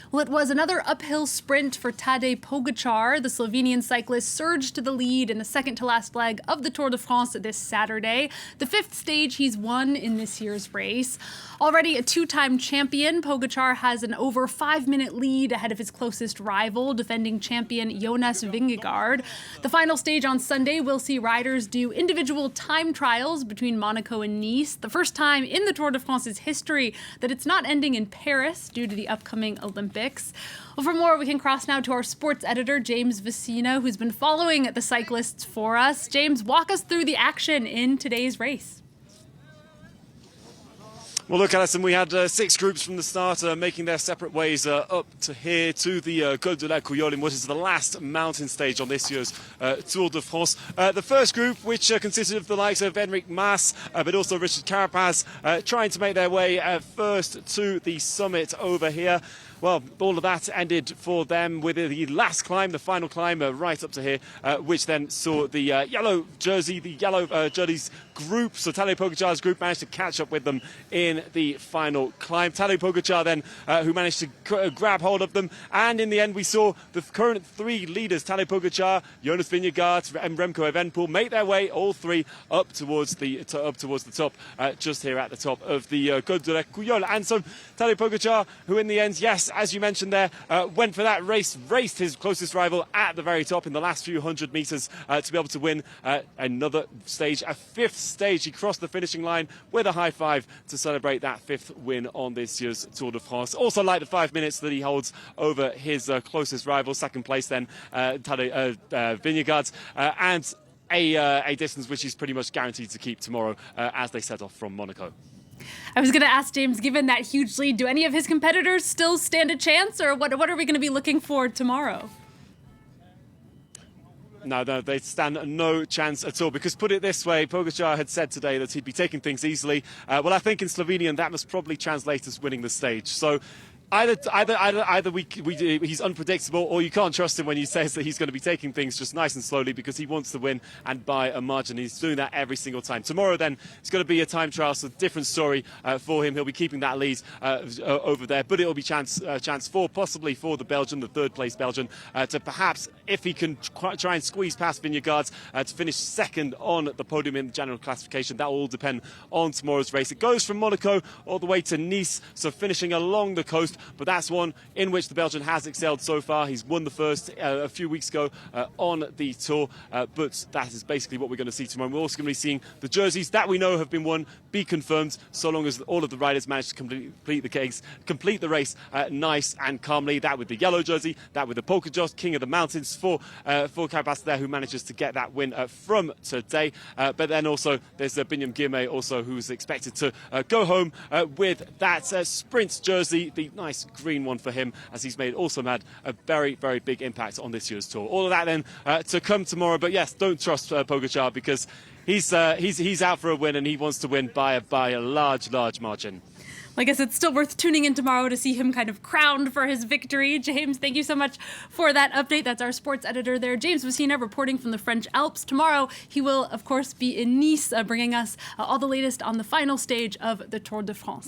Well, it was another uphill sprint for Tadej Pogacar. The Slovenian cyclist surged to the lead in the second-to-last leg of the Tour de France this Saturday, the fifth stage he's won in this year's race. Already a two-time champion, Pogacar has an over 5-minute lead ahead of his closest rival, defending champion Jonas Vingegaard. The final stage on Sunday will see riders do individual time trials between Monaco and Nice, the first time in the Tour de France's history that it's not ending in Paris due to the upcoming Olympics. Well, for more, we can cross now to our sports editor, James Vasina, who's been following the cyclists for us. James, walk us through the action in today's race. Well, look, Alison, we had 6 groups from the start making their separate ways up to here to the Couillole, which is the last mountain stage on this year's Tour de France. The first group, which consisted of the likes of Enric Mas, but also Richard Carapaz, trying to make their way first to the summit over here. Well, all of that ended for them with the last climb, the final climb, right up to here, which then saw the yellow jerseys group. So Tadej Pogacar's group managed to catch up with them in the final climb. Tadej Pogacar then, who managed to grab hold of them. And in the end, we saw the current 3 leaders, Tadej Pogacar, Jonas Vingegaard and Remco Evenepoel, make their way, all 3, up towards the top, just here at the top of the Couillole. And so Tadej Pogacar, who in the end, yes, as you mentioned there, went for that race, raced his closest rival at the very top in the last few hundred metres to be able to win another stage, a 5th stage. He crossed the finishing line with a high five to celebrate that 5th win on this year's Tour de France. Also like the 5 minutes that he holds over his closest rival, second place then, Tadej Vingegaard, and a distance which he's pretty much guaranteed to keep tomorrow as they set off from Monaco. I was going to ask James, given that huge lead, do any of his competitors still stand a chance, or what are we going to be looking for tomorrow? No, they stand no chance at all, because put it this way, Pogacar had said today that he'd be taking things easily. Well, I think in Slovenian that must probably translate as winning the stage. So Either he's unpredictable, or you can't trust him when he says that he's going to be taking things just nice and slowly because he wants to win and by a margin. He's doing that every single time. Tomorrow, then, it's going to be a time trial, so different story for him. He'll be keeping that lead over there, but it'll be chance possibly for the Belgian, the 3rd place Belgian, to perhaps, if he can try and squeeze past Vingegaard, to finish second on the podium in the general classification. That will all depend on tomorrow's race. It goes from Monaco all the way to Nice, so finishing along the coast. But that's one in which the Belgian has excelled so far. He's won the first a few weeks ago on the Tour, but that is basically what we're going to see tomorrow. We're also going to be seeing the jerseys that we know have been won be confirmed, so long as all of the riders manage to complete the race nice and calmly. That with the yellow jersey, that with the polka dot, King of the Mountains for Carapaz there, who manages to get that win from today. But then also there's Binyam Girmay also, who's expected to go home with that sprint jersey, the nice green one for him, as he's also had a very, very big impact on this year's Tour. All of that then to come tomorrow. But yes, don't trust Pogacar, because he's out for a win, and he wants to win by a large margin. I guess it's still worth tuning in tomorrow to see him kind of crowned for his victory. James, thank you so much for that update. That's our sports editor there, James Vasina, reporting from the French Alps. Tomorrow, he will, of course, be in Nice, bringing us all the latest on the final stage of the Tour de France.